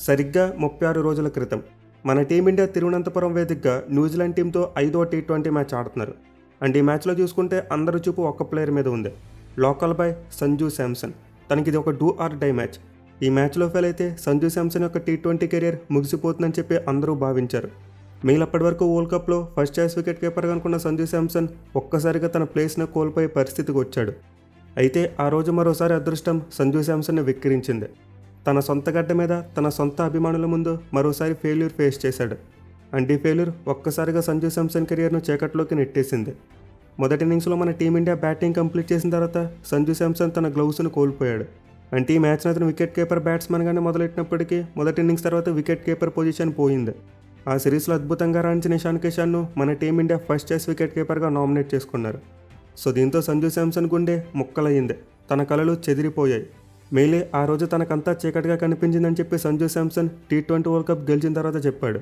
సరిగ్గా 36 రోజుల క్రితం మన టీమిండియా తిరువనంతపురం వేదికగా న్యూజిలాండ్ టీంతో 5వ టీ20 మ్యాచ్ ఆడుతున్నారు. అండ్ ఈ మ్యాచ్లో చూసుకుంటే అందరూ చూపు ఒక్క ప్లేయర్ మీద ఉంది, లోకల్ బాయ్ సంజు శాంసన్. తనకి ఇది ఒక డూ ఆర్ డై మ్యాచ్. ఈ మ్యాచ్లో ఫెయిల్ అయితే సంజు శాంసన్ యొక్క టీ20 కెరియర్ ముగిసిపోతుందని చెప్పి అందరూ భావించారు. మిగిలిన అప్పటి వరకు వరల్డ్ కప్లో ఫస్ట్ చాయిస్ వికెట్ కీపర్గా అనుకున్న సంజు శాంసన్ ఒక్కసారిగా తన ప్లేస్ను కోల్పోయే పరిస్థితికి వచ్చాడు. అయితే ఆ రోజు మరోసారి అదృష్టం సంజు శాంసన్ని వెక్కిరించింది. తన సొంత గడ్డ మీద తన సొంత అభిమానుల ముందు మరోసారి ఫెయిల్యూర్ ఫేస్ చేశాడు. అండ్ ఈ ఫెయిల్యూర్ ఒక్కసారిగా సంజు శాంసన్ కెరియర్ను చీకట్లోకి నెట్టేసింది. మొదటి ఇన్నింగ్స్లో మన టీమిండియా బ్యాటింగ్ కంప్లీట్ చేసిన తర్వాత సంజు శాంసన్ తన గ్లౌస్ను కోల్పోయాడు. అంటే ఈ మ్యాచ్ను అతను వికెట్ కీపర్ బ్యాట్స్మెన్గానే మొదలెట్టినప్పటికీ మొదటి ఇన్నింగ్స్ తర్వాత వికెట్ కీపర్ పొజిషన్ పోయింది. ఆ సిరీస్లో అద్భుతంగా రాణించిన ఇషాన్ కిషన్ను మన టీమిండియా ఫస్ట్ చాయిస్ వికెట్ కీపర్గా నామినేట్ చేసుకున్నారు. సో దీంతో సంజు శాంసన్ గుండె ముక్కలయ్యింది, తన కలలు చెదిరిపోయాయి. మేలే ఆ రోజు తనకంతా చీకటిగా కనిపించిందని చెప్పి Sanju Samson T20 world cup గెలిచిన తర్వాత చెప్పాడు.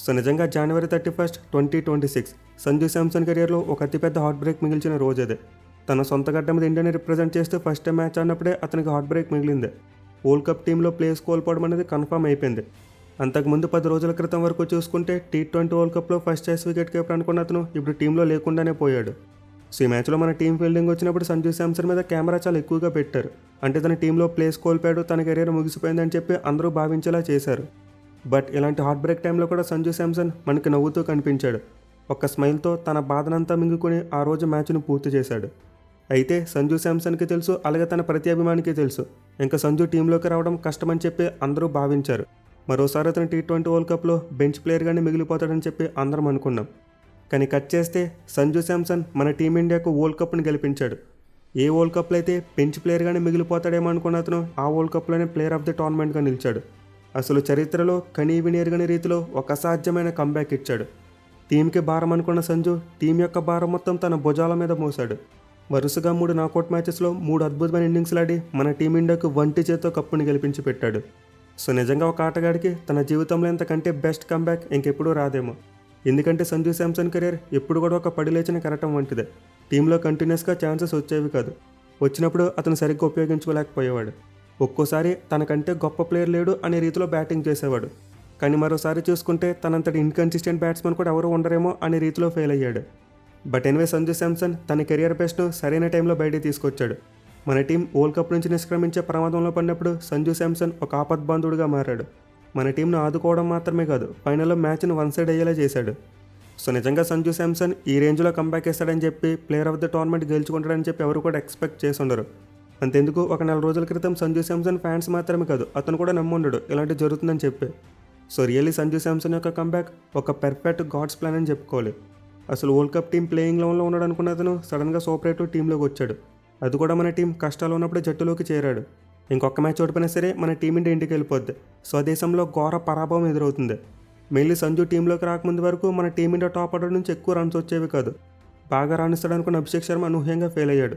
సో నిజంగా జనవరి 31, 2026 సంజు శాంసన్ కెరియర్లో ఒక అతిపెద్ద హార్ట్ బ్రేక్ మిగిల్చిన రోజు అదే. తన సొంత గడ్డ మీద ఇండియాని రిప్రజెంట్ చేస్తూ ఫస్ట్ టైం మ్యాచ్ ఆడినప్పుడే అతనికి హార్ట్ బ్రేక్ మిగిలింది. వరల్డ్ కప్ టీంలో ప్లేస్ కోల్పోవడం అనేది కన్ఫర్మ్ అయిపోయింది. అంతకుముందు 10 రోజుల క్రితం వరకు చూసుకుంటే టీ20 వరల్డ్ కప్లో ఫస్ట్ చాయిస్ వికెట్ కీపర్ అనుకున్న అతను ఇప్పుడు టీంలో లేకుండానే పోయాడు. సో ఈ మ్యాచ్లో మన టీం ఫీల్డింగ్ వచ్చినప్పుడు సంజు శాంసన్ మీద కెమెరా చాలా ఎక్కువగా పెట్టారు. అంటే తన టీంలో ప్లేస్ కోల్పోయాడు, తన కెరీర్ ముగిసిపోయిందని చెప్పి అందరూ భావించేలా చేశారు. బట్ ఇలాంటి హార్ట్ బ్రేక్ టైంలో కూడా సంజు శాంసన్ మనకి నవ్వుతూ కనిపించాడు. ఒక్క స్మైల్తో తన బాధనంతా మింగుకొని ఆ రోజు మ్యాచ్ను పూర్తి చేశాడు. అయితే సంజు శాంసన్కి తెలుసు, అలాగే తన ప్రతి అభిమానికి తెలుసు, ఇంకా సంజు టీంలోకి రావడం కష్టమని చెప్పి అందరూ భావించారు. మరోసారి అతను టీ20 వరల్డ్ కప్లో బెంచ్ ప్లేయర్గానే మిగిలిపోతాడని చెప్పి అందరం అనుకున్నాం. కానీ కట్ చేస్తే సంజు శాంసన్ మన టీమిండియాకు వరల్డ్ కప్ని గెలిపించాడు. ఏ వరల్డ్ కప్లో అయితే బెంచ్ ప్లేయర్గానే మిగిలిపోతాడేమో అనుకున్న అతను ఆ వరల్డ్ కప్లోనే ప్లేయర్ ఆఫ్ ది టోర్నమెంట్గా నిలిచాడు. అసలు చరిత్రలో కనీవిని ఎరుగని రీతిలో ఒక అసాధ్యమైన కంబ్యాక్ ఇచ్చాడు. టీంకి భారం అనుకున్న సంజు టీం యొక్క భారం మొత్తం తన భుజాల మీద మోసాడు. వరుసగా 3 నాకౌట్ మ్యాచెస్లో 3 అద్భుతమైన ఇన్నింగ్స్లు ఆడి మన టీమిండియాకు వంటి చేత్తో కప్పుని గెలిపించి పెట్టాడు. సో నిజంగా ఒక ఆటగాడికి తన జీవితంలో ఎంతకంటే బెస్ట్ కంబ్యాక్ ఇంకెప్పుడూ రాదేమో. ఎందుకంటే సంజు శాంసన్ కెరీర్ ఎప్పుడు కూడా ఒక పడిలేచిన కెరటం వంటిదే. టీంలో కంటిన్యూస్గా ఛాన్సెస్ వచ్చేవి కాదు. వచ్చినప్పుడు అతను సరిగ్గా ఉపయోగించుకోలేకపోయేవాడు. ఒక్కోసారి తనకంటే గొప్ప ప్లేయర్ లేడు అనే రీతిలో బ్యాటింగ్ చేసేవాడు. కానీ మరోసారి చూసుకుంటే తనంతటి ఇన్కన్సిస్టెంట్ బ్యాట్స్మెన్ కూడా ఎవరు ఉండరేమో అనే రీతిలో ఫెయిల్ అయ్యాడు. బట్ ఎనివే సంజు శాంసన్ తన కెరియర్ బెస్ట్ను సరైన టైంలో బయటికి తీసుకొచ్చాడు. మన టీం వరల్డ్ కప్ నుంచి నిష్క్రమించే ప్రమాదంలో పడినప్పుడు సంజు శాంసన్ ఒక ఆపద్బాంధుడుగా మారాడు. మన టీంను ఆదుకోవడం మాత్రమే కాదు, ఫైనల్లో మ్యాచ్ను వన్ సైడ్ అయ్యేలా చేశాడు. సో నిజంగా సంజు శాంసన్ ఈ రేంజ్లో కంబ్యాక్ చేస్తాడని చెప్పి ప్లేయర్ ఆఫ్ ద టోర్నమెంట్ గెలుచుకుంటాడని చెప్పి ఎవరు కూడా ఎక్స్పెక్ట్ చేసి ఉండరు. అంతెందుకు ఒక 4 రోజుల క్రితం సంజు శాంసన్ ఫ్యాన్స్ మాత్రమే కాదు, అతను కూడా నమ్ముండడు ఇలాంటి జరుగుతుందని చెప్పి. సో రియల్లీ సంజు శాంసన్ యొక్క కంబ్యాక్ ఒక పెర్ఫెక్ట్ గాడ్స్ ప్లాన్ అని చెప్పుకోవాలి. అసలు వరల్డ్ కప్ టీం ప్లేయింగ్ లెవెన్లో ఉన్నాడు అనుకున్న అతను సడన్గా సూపర్ 8 టీంలోకి వచ్చాడు. అది కూడా మన టీం కష్టాలు ఉన్నప్పుడే జట్టులోకి చేరాడు. ఇంకొక మ్యాచ్ ఓడిపోయినా సరే మన టీమిండియా ఇంటికి వెళ్ళిపోద్ది. స్వదేశంలో ఘోర పరాభవం ఎదురవుతుంది. మెయిన్లీ సంజు టీంలోకి రాకముందు వరకు మన టీమిండియా టాప్ ఆర్డర్ నుంచి ఎక్కువ రన్స్ వచ్చేవి కాదు. బాగా రాణిస్తాడనుకున్న అభిషేక్ శర్మ అనూహ్యంగా ఫెయిల్ అయ్యాడు.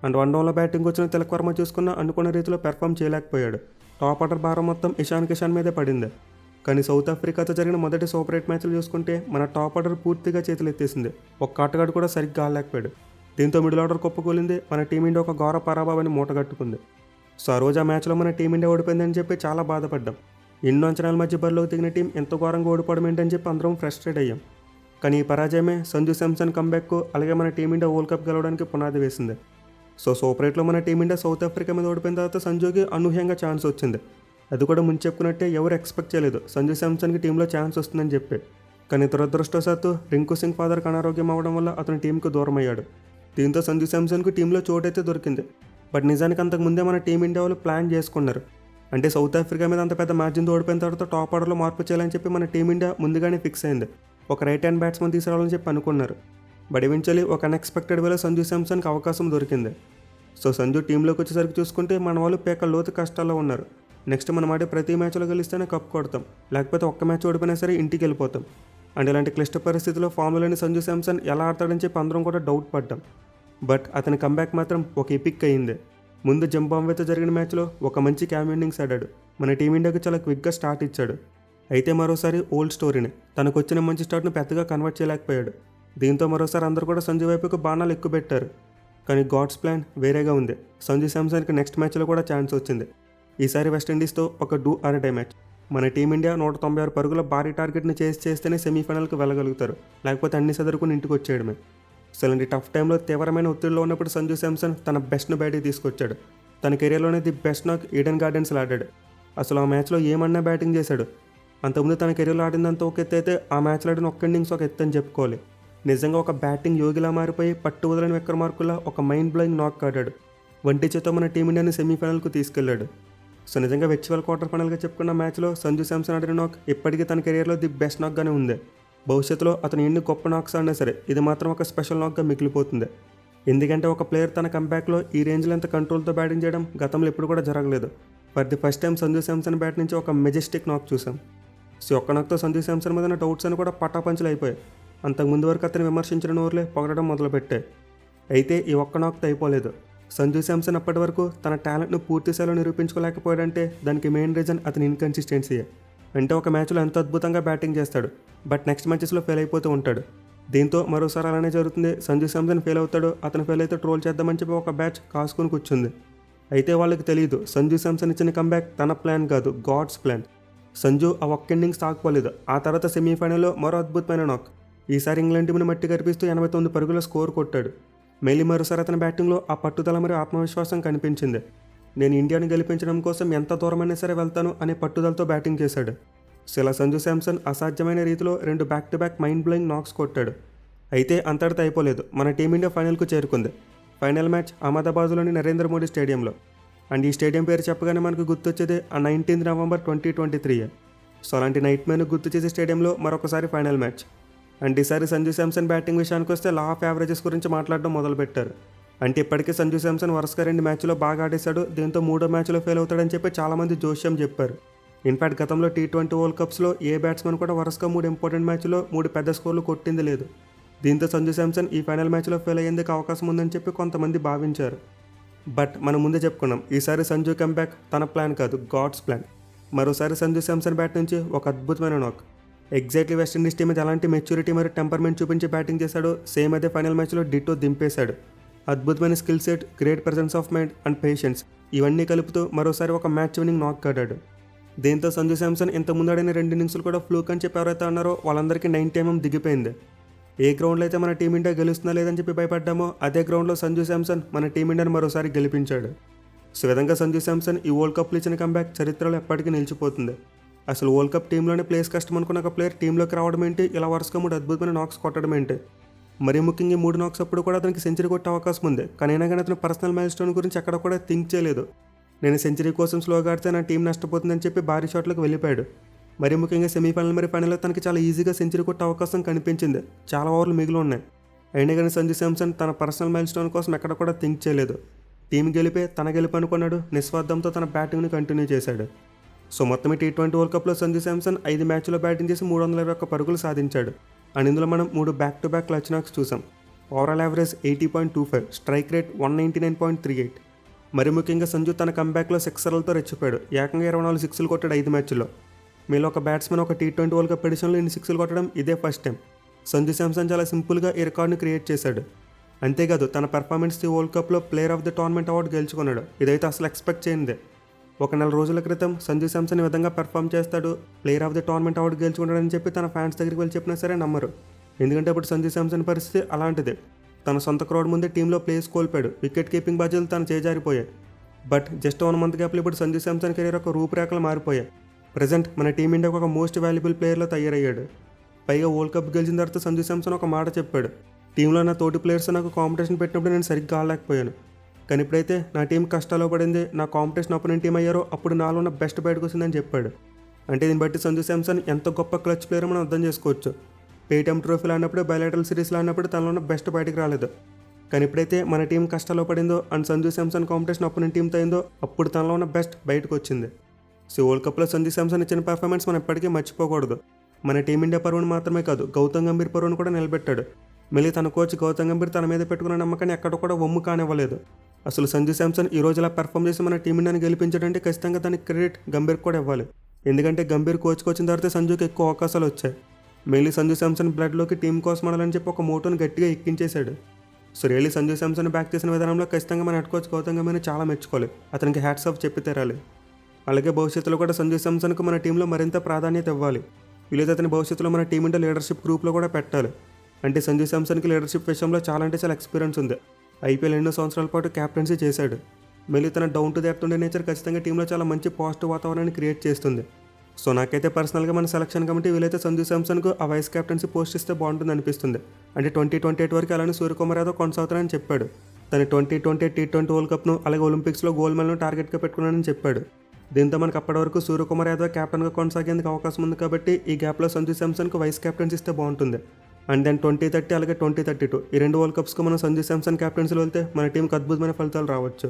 అండ్ 1 డౌన్లో బ్యాటింగ్ వచ్చిన తిలక్ వర్మ చూసుకున్న అనుకున్న రీతిలో పెర్ఫామ్ చేయలేకపోయాడు. టాప్ ఆర్డర్ భారం మొత్తం ఇషాన్ కిషాన్ మీదే పడింది. కానీ సౌత్ ఆఫ్రికాతో జరిగిన మొదటి సూపర్ 8 మ్యాచ్లు చూసుకుంటే మన టాప్ ఆర్డర్ పూర్తిగా చేతులెత్తేసింది. ఒక్క ఆటగాడు కూడా సరిగ్గా ఆడలేకపోయాడు. దీంతో మిడిల్ ఆర్డర్ కుప్పకూలింది. మన టీమిండియా ఒక ఘోర పరాభవాన్ని మూటగట్టుకుంది. సో ఆ రోజు ఆ మ్యాచ్లో మన టీమిండియా ఓడిపోయిందని చెప్పి చాలా బాధపడ్డాం. ఎన్నో అంచనాల మధ్య బరిలోకి దిగిన టీం ఎంత ఘోరంగా ఓడిపోవడం ఏంటని చెప్పి అందరం ఫ్రస్ట్రేట్ అయ్యాం. కానీ ఈ పరాజయమే సంజు శాంసన్ కంబ్యాక్కు, అలాగే మన టీమిండియా వరల్డ్ కప్ గెలవడానికి పునాది వేసింది. సో సూపర్ 8లో మన టీమిండియా సౌత్ ఆఫ్రికా మీద ఓడిపోయిన తర్వాత సంజుకి అనూహ్యంగా ఛాన్స్ వచ్చింది. అది కూడా ముందు చెప్పుకున్నట్టే ఎవరు ఎక్స్పెక్ట్ చేయలేదు సంజు శాంసన్కి టీంలో ఛాన్స్ వస్తుందని చెప్పి. కానీ దురదృష్టవశాత్తు రింకు సింగ్ ఫాదర్కి అనారోగ్యం అవ్వడం వల్ల అతను టీంకు దూరం అయ్యాడు. దీంతో సంజు శాంసన్కు టీంలో చోటైతే దొరికింది. బట్ నిజానికి అంతకుముందే మన టీమిండియా వాళ్ళు ప్లాన్ చేసుకున్నారు. అంటే సౌత్ ఆఫ్రికా మీద అంత పెద్ద మార్జిన్తో ఓడిపోయిన తర్వాత టాప్ ఆర్డర్లో మార్పు చేయాలని చెప్పి మన టీమిండియా ముందుగానే ఫిక్స్ అయింది. ఒక రైట్ హ్యాండ్ బ్యాట్స్మెన్ తీసుకురావాలని చెప్పి అనుకున్నారు. బట్ ఈవెన్చువల్లీ ఒక అన్ఎక్స్పెక్టెడ్ వేలో సంజు శాంసన్కి అవకాశం దొరికింది. సో సంజు టీంలోకి వచ్చేసరికి చూసుకుంటే మన వాళ్ళు పేక లోతు కష్టాల్లో ఉన్నారు. నెక్స్ట్ మనం ఆడే ప్రతి మ్యాచ్లో గెలిస్తేనే కప్ కొడతాం, లేకపోతే ఒక్క మ్యాచ్ ఓడిపోయినా సరే ఇంటికి వెళ్ళిపోతాం. అండ్ ఇలాంటి క్లిష్ట పరిస్థితిలో ఫామ్లో లేని సంజు శాంసన్ ఎలా ఆడతాడని చెప్పి అందరం కూడా డౌట్ పడ్డాం. బట్ అతని కంబ్యాక్ మాత్రం ఒక ఎపిక్ అయింది. ముందు జింబాబ్వేతో జరిగిన మ్యాచ్లో ఒక మంచి క్యామ్ ఇన్నింగ్స్ ఆడాడు. మన టీమిండియాకు చాలా క్విక్గా స్టార్ట్ ఇచ్చాడు. అయితే మరోసారి ఓల్డ్ స్టోరీని, తనకు వచ్చిన మంచి స్టార్ట్ను పెద్దగా కన్వర్ట్ చేయలేకపోయాడు. దీంతో మరోసారి అందరూ కూడా సంజు వైపుకు బాణాలు ఎక్కువ పెట్టారు. కానీ గాడ్స్ ప్లాన్ వేరేగా ఉంది. సంజు శాంసన్కి నెక్స్ట్ మ్యాచ్లో కూడా ఛాన్స్ వచ్చింది. ఈసారి వెస్టిండీస్తో ఒక డూ ఆర్ డై మ్యాచ్. మన టీమిండియా 196 పరుగుల భారీ టార్గెట్ని చేస్తేనే సెమీఫైనల్కి వెళ్ళగలుగుతారు, లేకపోతే అన్ని సదురుకుని ఇంటికి వచ్చేయడమే. సో ఇలాంటి టఫ్ టైంలో తీవ్రమైన ఒత్తిడిలో ఉన్నప్పుడు సంజు శాంసన్ తన బెస్ట్ను బయటికి తీసుకొచ్చాడు. తన కెరీర్లోనే ది బెస్ట్ నాక్ ఈడెన్ గార్డెన్స్లో ఆడాడు. అసలు ఆ మ్యాచ్లో ఏమన్నా బ్యాటింగ్ చేశాడు. అంతకుముందు తన కెరీర్లో ఆడిందంతా ఒక ఎత్తు అయితే ఆ మ్యాచ్లో ఆడిన ఒక్క ఇన్నింగ్స్ ఒక ఎత్తు అని చెప్పుకోవాలి. నిజంగా ఒక బ్యాటింగ్ యోగిలా మారిపోయి పట్టు వదలని విక్రమార్కుల్లా ఒక మైండ్ బ్లోయింగ్ నాక్ ఆడాడు. వంటి చేతో మన టీమిండియాని సెమీఫైనల్కు తీసుకెళ్లాడు. సో నిజంగా వెర్చువల్ క్వార్టర్ ఫైనల్గా చెప్పుకున్న మ్యాచ్లో సంజు శాంసన్ ఆడిన నాక్ ఇప్పటికీ తన కెరీర్లో ది బెస్ట్ నాక్గానే ఉంది. భవిష్యత్తులో అతను ఎన్ని గొప్ప నాక్స్ ఆడినా సరే ఇది మాత్రం ఒక స్పెషల్ నాక్గా మిగిలిపోతుంది. ఎందుకంటే ఒక ప్లేయర్ తన కంబ్యాక్లో ఈ రేంజ్లో ఎంత కంట్రోల్తో బ్యాటింగ్ చేయడం గతంలో ఎప్పుడు కూడా జరగలేదు. For the first time Sanju Samson bat నుంచి ఒక మెజెస్టిక్ నాక్ చూసాం. సో ఒక్క నాక్తో సంజు శాంసన్ మీద డౌట్స్ అని కూడా పటాపంచలు అయిపోయాయి. అంతకుముందు వరకు అతను విమర్శించిన నోరులే పొగడడం మొదలుపెట్టాయి. అయితే ఈ ఒక్క నాక్తో అయిపోలేదు. సంజు శాంసన్ అప్పటి వరకు తన టాలెంట్ను పూర్తి స్థాయిలో నిరూపించుకోలేకపోయాడంటే దానికి మెయిన్ రీజన్ అతని ఇన్కన్సిస్టెన్సీయే. అంటే ఒక మ్యాచ్లో ఎంత అద్భుతంగా బ్యాటింగ్ చేస్తాడు, బట్ నెక్స్ట్ మ్యాచెస్లో ఫెయిల్ అయిపోతూ ఉంటాడు. దీంతో మరోసారి అలానే జరుగుతుంది. సంజు శాంసన్ ఫెయిల్ అవుతాడు, అతను ఫెయిల్ అయితే ట్రోల్ చేద్దామని చెప్పి ఒక బ్యాచ్ కాసుకొని కూర్చుంది. అయితే వాళ్ళకి తెలియదు సంజు శాంసన్ ఇచ్చిన కంబ్యాక్ తన ప్లాన్ కాదు, గాడ్స్ ప్లాన్. సంజు ఆ ఒక్క ఇన్నింగ్స్ తాకపోలేదు. ఆ తర్వాత సెమీఫైనల్లో మరో అద్భుతమైన నాక్. ఈసారి ఇంగ్లాండ్ టీంని మట్టి కనిపిస్తూ 89 పరుగుల స్కోర్ కొట్టాడు. మళ్ళీ మరోసారి అతని బ్యాటింగ్లో ఆ పట్టుదల మరియు ఆత్మవిశ్వాసం కనిపించింది. నేను ఇండియాని గెలిపించడం కోసం ఎంత దూరమైనా సరే వెళ్తాను అనే పట్టుదలతో బ్యాటింగ్ చేశాడు. ఇలా సంజు శాంసన్ అసాధ్యమైన రీతిలో 2 back to back mind blowing knocks కొట్టాడు. అయితే అంతటితో అయిపోలేదు. మన టీమిండియా ఫైనల్కు చేరుకుంది. ఫైనల్ మ్యాచ్ అహ్మదాబాద్లోని నరేంద్ర మోడీ స్టేడియంలో. అండ్ ఈ స్టేడియం పేరు చెప్పగానే మనకు గుర్తొచ్చేది ఆ 19 నవంబర్ 2023. సో అలాంటి నైట్ మ్యాన్ గుర్తు చేసే స్టేడియంలో మరొకసారి ఫైనల్ మ్యాచ్. అండ్ ఈసారి సంజు శాంసన్ బ్యాటింగ్ విషయానికి వస్తే లా ఆఫ్ యావరేజెస్ గురించి మాట్లాడడం మొదలుపెట్టారు. అంటే ఇప్పటికే సంజు శాంసన్ వరుసగా 2 మ్యాచ్లో బాగా ఆడేశాడు, దీంతో 3వ మ్యాచ్లో ఫెయిల్ అవుతాడని చెప్పి చాలామంది జోష్యం చెప్పారు. ఇన్ఫాక్ట్ గతంలో T20 వరల్డ్ కప్స్లో ఏ బ్యాట్స్మెన్ కూడా వరుసగా 3 ఇంపార్టెంట్ మ్యాచ్లో 3 పెద్ద స్కోర్లు కొట్టింది లేదు. దీంతో సంజు శాంసన్ ఈ ఫైనల్ మ్యాచ్లో ఫెయిల్ అయ్యేందుకు అవకాశం ఉందని చెప్పి కొంతమంది భావించారు. బట్ మనం ముందే చెప్పుకున్నాం, ఈసారి సంజు కంబ్యాక్ తన ప్లాన్ కాదు, గాడ్స్ ప్లాన్. మరోసారి సంజు శాంసన్ బ్యాట్ నుంచి ఒక అద్భుతమైన నాక్. ఎగ్జాక్ట్లీ వెస్టిండీస్ టీం మీద ఎలాంటి మెచ్యూరిటీ మరియు టెంపర్మెంట్ చూపించి బ్యాటింగ్ చేశాడో సేమ్ అదే ఫైనల్ మ్యాచ్లో డిటో దింపేశాడు. అద్భుతమైన skill set, great presence of mind and patience ఇవన్నీ కలుపుతూ మరోసారి ఒక మ్యాచ్ విన్నింగ్ నాక్ ఆడాడు. దీంతో సంజు శాంసన్ ఇంత ముందు ఆడిన 2 ఇన్నింగ్స్లు కూడా ఫ్లూక్ అని చెప్పి ఎవరైతే అన్నారో వాళ్ళందరికీ 90mm దిగిపోయింది. ఏ గ్రౌండ్లో అయితే మన టీమిండియా గెలుస్తుందా లేదని చెప్పి భయపడ్డామో అదే గ్రౌండ్లో సంజు శాంసన్ మన టీమిండియాను మరోసారి గెలిపించాడు. సో విధంగా సంజు శాంసన్ ఈ వరల్డ్ కప్లో ఇచ్చిన కంబ్యాక్ చరిత్రలో ఎప్పటికీ నిలిచిపోతుంది. అసలు వరల్డ్ కప్ టీంలోనే ప్లేస్ కష్టం అనుకున్న ఒక ప్లేయర్ టీంలోకి రావడం ఏంటి, ఇలా వరుసగా 3 అద్భుతమైన నాక్స్ కొట్టడం ఏంటి. మరీ ముఖ్యంగా 3 నాక్స్ అప్పుడు కూడా అతనికి సెంచరీ కొట్టే అవకాశం ఉంది. కానీ అయినా కానీ అతను పర్సనల్ మైల్ స్టోన్ గురించి ఎక్కడ కూడా థింక్ చేయలేదు. నేను సెంచరీ కోసం స్లోగా ఆడితే నా టీం నష్టపోతుందని చెప్పి భారీ షాట్లకు వెళ్ళిపోయాడు. మరీ ముఖ్యంగా సెమీఫైనల్ మరియు ఫైనల్లో తనకి చాలా ఈజీగా సెంచరీ కొట్టే అవకాశం కనిపించింది. చాలా ఓవర్లు మిగిలి ఉన్నాయి. అయినా కానీ సంజు శాంసన్ తన పర్సనల్ మైల్ స్టోన్ కోసం ఎక్కడ కూడా థింక్ చేయలేదు. టీం గెలిపే తన గెలుపు అనుకున్నాడు. నిస్వార్థంతో తన బ్యాటింగ్ని కంటిన్యూ చేశాడు. సో మొత్తం T20 వరల్డ్ కప్లో సంజు శాంసన్ 5 మ్యాచ్లో బ్యాటింగ్ చేసి 321 పరుగులు సాధించాడు. అండ్ ఇందులో మనం 3 బ్యాక్ టు బ్యాక్ క్లచ్ నాక్స్ చూసాం. Overall average 80.25, strike rate 199.38. మరి ముఖ్యంగా సంజు తన కంబ్యాక్లో సిక్సర్లతో రెచ్చిపోయాడు. ఏకంగా 24 సిక్స్లు కొట్టాడు 5 మ్యాచ్ల్లో. మీలో ఒక బ్యాట్స్మెన్ ఒక T20 వరల్డ్ కప్ ఎడిషన్లో ఇన్ని సిక్స్లు కొట్టడం ఇదే ఫస్ట్ టైం. సంజు శాంసన్ చాలా సింపుల్గా ఈ రికార్డుని క్రియేట్ చేశాడు. అంతేకాదు తన పెర్ఫార్మెన్స్కి వరల్డ్ కప్లో player of the tournament award గెలుచుకున్నాడు. ఇదైతే అసలు ఎక్స్పెక్ట్ చేయండి. ఒక 4 రోజుల క్రితం సంజు శాంసన్ ఈ విధంగా పెర్ఫామ్ చేస్తాడు, player of the tournament award గెలుచుకుంటాడని చెప్పి తన ఫ్యాన్స్ దగ్గరికి వెళ్ళి చెప్పినా సరే నమ్మరు. ఎందుకంటే ఇప్పుడు సంజు శాంసన్ పరిస్థితి అలాంటిది. తన సొంత క్రౌడ్ ముందే టీంలో ప్లేస్ కోల్పోయాడు. వికెట్ కీపింగ్ బాధ్యతలు తను చేజారిపోయాయి. బట్ జస్ట్ 1 మంత్ గ్యాప్లో ఇప్పుడు సంజు శాంసన్ కెరీర్ ఒక రూపురేఖలు మారిపోయాయి. ప్రజెంట్ మన టీమిండియాకు ఒక మోస్ట్ వాల్యుబుల్ ప్లేయర్లో తయారయ్యాడు. పైగా వరల్డ్ కప్ గెలిచిన తర్వాత సంజు శాంసన్ ఒక మాట చెప్పాడు, టీంలో నా తోటి ప్లేయర్స్ నాకు కాంపిటీషన్ పెట్టినప్పుడు నేను సరిగ్గా ఆడలేకపోయాను. కానీ ఇప్పుడైతే నా టీం కష్టాల్లో పడింది, నా కాంపిటీషన్ అపోనెంట్ టీం అయ్యారో అప్పుడు నాలో ఉన్న బెస్ట్ బయటకు వచ్చిందని చెప్పాడు. అంటే దీన్ని బట్టి సంజు శాంసన్ ఎంత గొప్ప క్లచ్ ప్లేయర్ మనం అర్థం చేసుకోవచ్చు. పేటీఎం ట్రోఫీలు ఆడినప్పుడు, బయలాటరల్ సిరీస్లో ఆడినప్పుడు తనలో ఉన్న బెస్ట్ బయటకు రాలేదు. కానీ ఇప్పుడైతే మన టీం కష్టాల్లో పడిందో and Sanju Samson competition opponent టీంతో అయిందో అప్పుడు తనలో ఉన్న బెస్ట్ బయటకు వచ్చింది. సో వరల్డ్ కప్లో సంజు శాంసన్ ఇచ్చిన పర్ఫార్మెన్స్ మనం ఎప్పటికీ మర్చిపోకూడదు. మన టీమిండియా పరువును మాత్రమే కాదు, గౌతమ్ గంభీర్ పరువును కూడా నిలబెట్టాడు. మళ్ళీ తన కోచ్ గౌతమ్ గంభీర్ తన మీద పెట్టుకున్న నమ్మకాన్ని ఎక్కడ కూడా వమ్ము కానివ్వలేదు. అసలు సంజు శాంసన్ ఈ రోజు ఇలా పెర్ఫామ్ చేసి మన టీమిండియాని గెలిపించాడంటే ఖచ్చితంగా దానికి క్రెడిట్ గంభీర్కి కూడా ఇవ్వాలి. ఎందుకంటే గంభీర్ కోచ్కి వచ్చిన తర్వాత సంజుకి ఎక్కువ అవకాశాలు వచ్చాయి. మెయిన్లీ సంజు శాంసన్ బ్లడ్లోకి టీం కోసం ఆడాలని చెప్పి ఒక మోటోని గట్టిగా ఎక్కించేశాడు. So really Sanju Samson back చేసిన విధానంలో ఖచ్చితంగా మన హెడ్ కోచ్ గౌతమ్ గంభీర్ని చాలా మెచ్చుకోవాలి. అతనికి హ్యాట్స్ ఆఫ్ చెప్పి తీరాలి. అలాగే భవిష్యత్తులో కూడా సంజు శాంసన్కు మన టీంలో మరింత ప్రాధాన్యత ఇవ్వాలి. వీలైతే అతని భవిష్యత్తులో మన టీమిండియా లీడర్షిప్ గ్రూప్లో కూడా పెట్టాలి. అంటే సంజు శాంసన్కి లీడర్షిప్ విషయంలో చాలా అంటే చాలా ఎక్స్పీరియన్స్ ఉంది. ఐపీఎల్ ఎన్నో సంవత్సరాల పాటు క్యాప్టెన్సీ చేశాడు. మళ్ళీ తన డౌన్ టు ఎర్త్ ఉండే నేచర్ ఖచ్చితంగా టీంలో చాలా మంచి పాజిటివ్ వాతావరణాన్ని క్రియేట్ చేస్తుంది. సో నాకైతే పర్సనల్గా మన సెలక్షన్ కమిటీ వీలైతే సంజు శాంసన్కు ఆ వైస్ క్యాప్టెన్సీ పోస్ట్ ఇస్తే బాగుంటుంది అనిపిస్తుంది. అంటే 2028 వరకు అలానే సూర్యకుమార్ యాదవ్ కొనసాగుతారని చెప్పాడు. తన 2020 T20 వరల్డ్ కప్ను అలాగే ఒలింపిక్స్లో గోల్డ్ మెడల్ను టార్గెట్గా పెట్టుకున్నానని చెప్పాడు. దీంతో మనకు అప్పటి వరకు సూర్యకుమార్ యాదవ్ క్యాప్టెన్గా కొనసాగేందుకు అవకాశం ఉంది కాబట్టి ఈ గ్యాప్లో సంజు శాంసన్కు వైస్ క్యాప్టెన్సీ ఇస్తే బాగుంటుంది. అండ్ దెన్ 2030 అలాగే 2032 ఈ 2 వరల్డ్ కప్స్కు మనం సంజు శాంసన్ క్యాప్టెన్సీలో వెళ్తే మన టీంకి అద్భుతమైన ఫలితాలు రావచ్చు.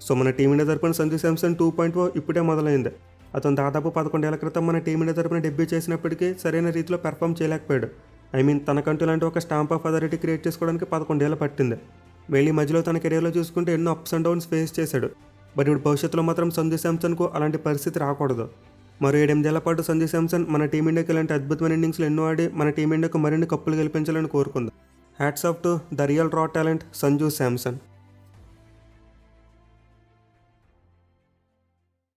సో మన టీమిండియా తరపున సంజు శాంసన్ 2.0 ఇప్పుడే మొదలైంది. అతను దాదాపు 11 ఏళ్ల క్రితం మన టీమిండియా తరపున డెబ్యూ చేసినప్పటికీ సరైన రీతిలో పెర్ఫామ్ చేయలేకపోయాడు. తనకంటూ ఇలాంటి ఒక స్టాంప్ ఆఫ్ అథారిటీ క్రియేట్ చేసుకోవడానికి 11 ఏళ్ళు పట్టింది. మళ్ళీ మధ్యలో తన కెరీర్లో చూసుకుంటే ఎన్నో అప్స్ అండ్ డౌన్స్ ఫేస్ చేశాడు. బట్ ఇప్పుడు భవిష్యత్తులో మాత్రం సంజు శాంసన్కు అలాంటి పరిస్థితి రాకూడదు. మరో 7-8 ఏళ్ల పాటు సంజు శాంసన్ మన టీమిండియాకి ఇలాంటి అద్భుతమైన ఇన్నింగ్స్లు ఎన్నో ఆడి మన టీమిండియాకు మరిన్ని కప్పులు గెలిపించాలని కోరుకుందాం. Hats off to the real రా టాలెంట్ సంజు శాంసన్.